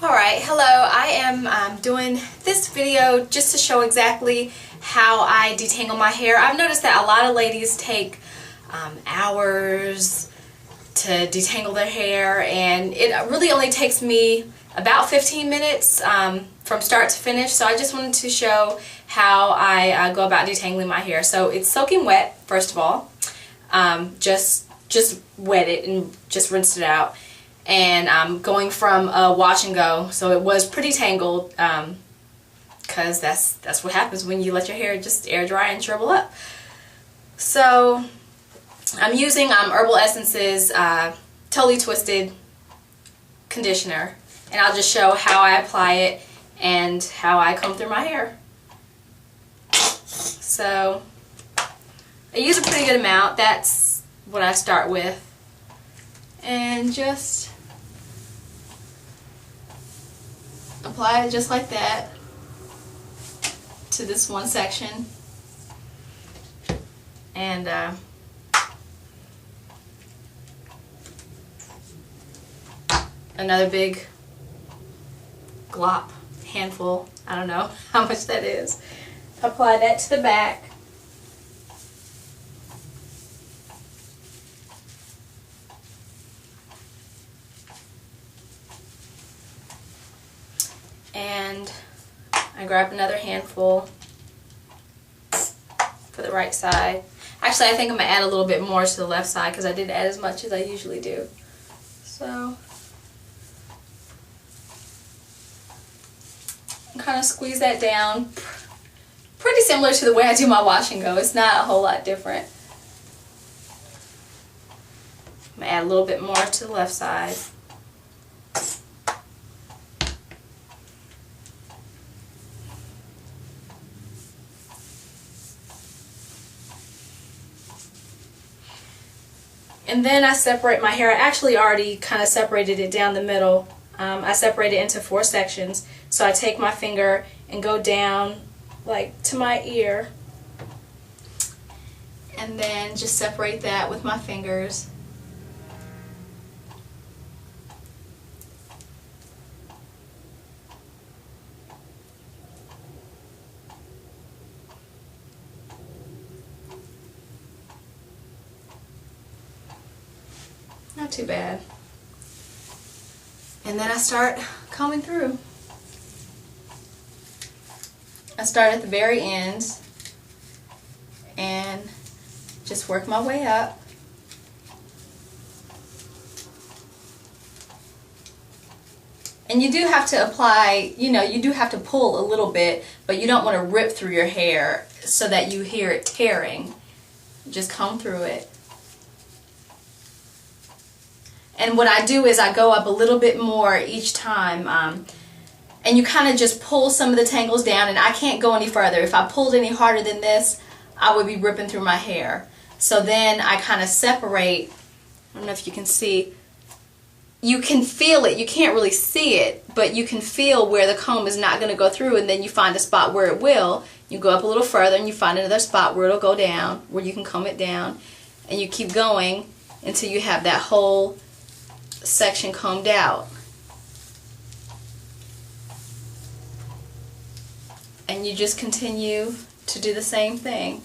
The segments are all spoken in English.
Alright, hello. I am doing this video just to show exactly how I detangle my hair. I've noticed that a lot of ladies take hours to detangle their hair, and it really only takes me about 15 minutes from start to finish. So I just wanted to show how I go about detangling my hair. So it's soaking wet, first of all. Just wet it and just rinsed it out. And I'm going from a wash and go, so it was pretty tangled, because that's what happens when you let your hair just air dry and shrivel up. So I'm using Herbal Essence's Totally Twisted conditioner, and I'll just show how I apply it and how I comb through my hair. So I use a pretty good amount. That's what I start with, and just apply it just like that to this one section, and another big glop, handful, I don't know how much that is. Apply that to the back. And I grab another handful for the right side. Actually, I think I'm going to add a little bit more to the left side because I didn't add as much as I usually do. So kind of squeeze that down. Pretty similar to the way I do my wash and go. It's not a whole lot different. I'm going to add a little bit more to the left side. And then I separate my hair. I actually already kind of separated it down the middle. I separate it into 4 sections. So I take my finger and go down like to my ear, and then just separate that with my fingers. Not too bad. And then I start combing through. I start at the very ends and just work my way up. And you do have to apply, you do have to pull a little bit, but you don't want to rip through your hair so that you hear it tearing. Just comb through it. And what I do is I go up a little bit more each time, and you kind of just pull some of the tangles down, and I can't go any further. If I pulled any harder than this, I would be ripping through my hair. So then I kind of separate. I don't know if you can see. You can feel it. You can't really see it, but you can feel where the comb is not going to go through, and then you find a spot where it will. You go up a little further and you find another spot where it'll go down, where you can comb it down, and you keep going until you have that whole section combed out. And you just continue to do the same thing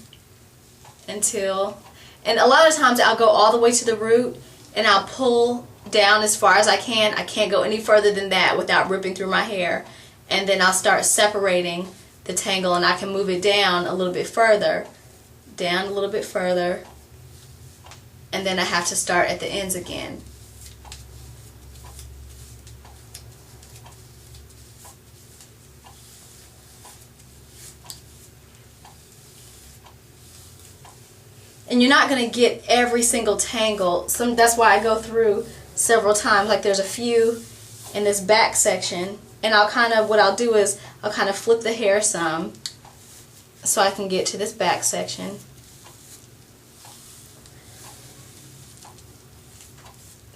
until, and a lot of times I'll go all the way to the root and I'll pull down as far as I can. I can't go any further than that without ripping through my hair. And then I'll start separating the tangle, and I can move it down a little bit further, down a little bit further, and then I have to start at the ends again. And you're not going to get every single tangle. That's why I go through several times. Like there's a few in this back section. And what I'll do is I'll kind of flip the hair some so I can get to this back section.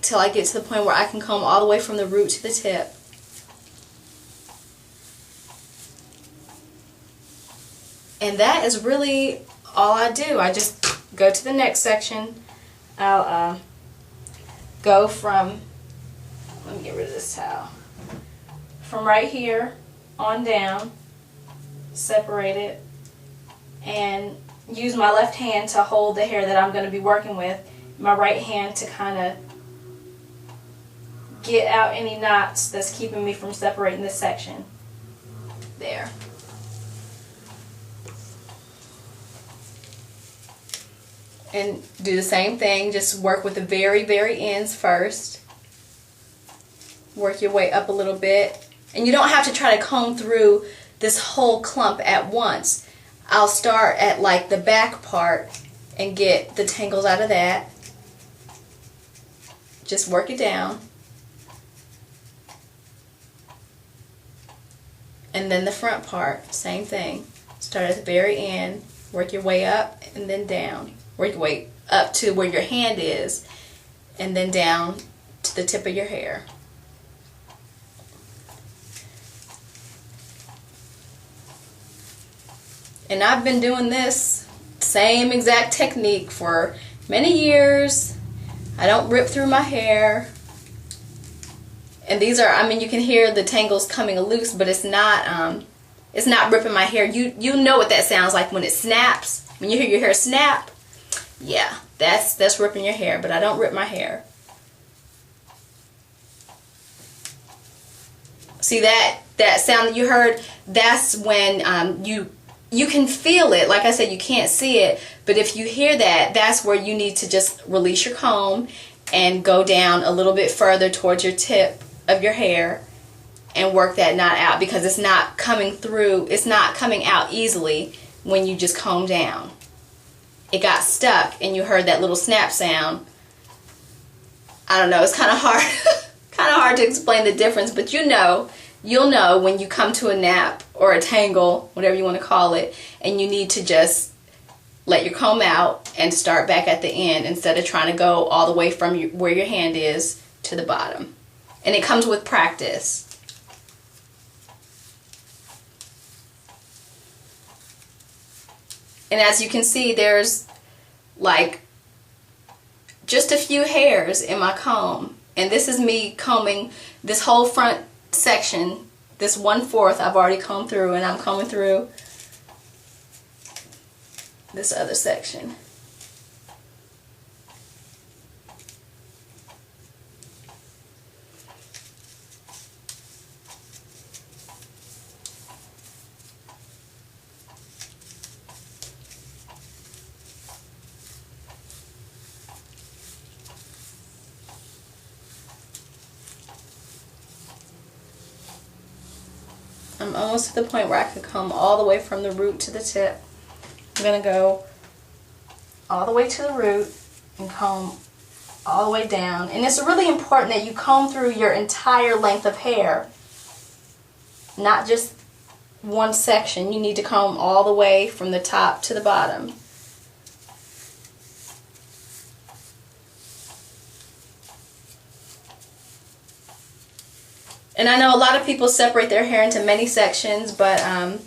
Till I get to the point where I can comb all the way from the root to the tip. And that is really all I do. I just go to the next section. I'll go from, let me get rid of this towel. from right here on down, separate it, and use my left hand to hold the hair that I'm going to be working with, my right hand to kind of get out any knots that's keeping me from separating this section. There. And do the same thing, just work with the very, very ends first. Work your way up a little bit. And you don't have to try to comb through this whole clump at once. I'll start at like the back part and get the tangles out of that. Just work it down. And then the front part, same thing. Start at the very end, work your way up and then down. Work your way up to where your hand is and then down to the tip of your hair. And I've been doing this same exact technique for many years. I don't rip through my hair. And these are, I mean, you can hear the tangles coming loose, but it's not ripping my hair. You know what that sounds like when it snaps. When you hear your hair snap, yeah, that's ripping your hair, but I don't rip my hair. See that sound that you heard? That's when you can feel it. Like I said, you can't see it, but if you hear that, that's where you need to just release your comb and go down a little bit further towards your tip of your hair and work that knot out, because it's not coming through, it's not coming out easily when you just comb down. It got stuck and you heard that little snap sound. I don't know, it's kind of hard kind of hard to explain the difference, but you'll know when you come to a nap or a tangle, whatever you want to call it, and you need to just let your comb out and start back at the end instead of trying to go all the way from where your hand is to the bottom. And it comes with practice. And as you can see, there's like just a few hairs in my comb. And this is me combing this whole front section. This 1/4 I've already combed through, and I'm combing through this other section. I'm almost to the point where I could comb all the way from the root to the tip. I'm going to go all the way to the root and comb all the way down. And it's really important that you comb through your entire length of hair, not just one section. You need to comb all the way from the top to the bottom. And I know a lot of people separate their hair into many sections, but I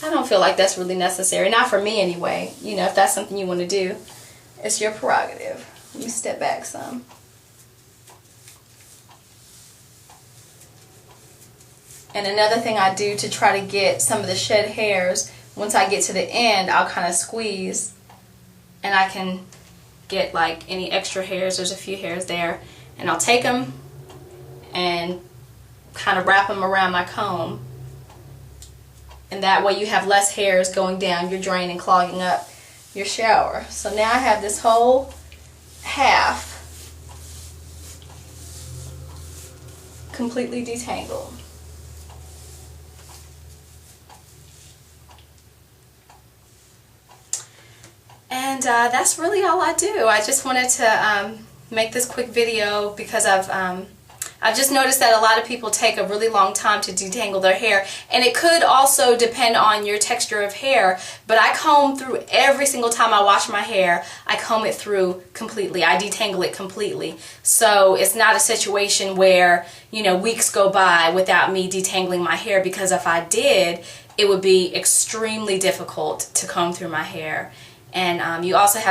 don't feel like that's really necessary. Not for me anyway. You know, if that's something you want to do, it's your prerogative. Let me step back some. And another thing I do to try to get some of the shed hairs, once I get to the end, I'll kind of squeeze and I can get like any extra hairs. There's a few hairs there. And I'll take them and kind of wrap them around my comb, and that way you have less hairs going down your drain and clogging up your shower. So now I have this whole half completely detangled. And that's really all I do. I just wanted to make this quick video because I've just noticed that a lot of people take a really long time to detangle their hair, and it could also depend on your texture of hair, but I comb through every single time I wash my hair. I comb it through completely. I detangle it completely. So it's not a situation where, you know, weeks go by without me detangling my hair, because if I did, it would be extremely difficult to comb through my hair. And you also have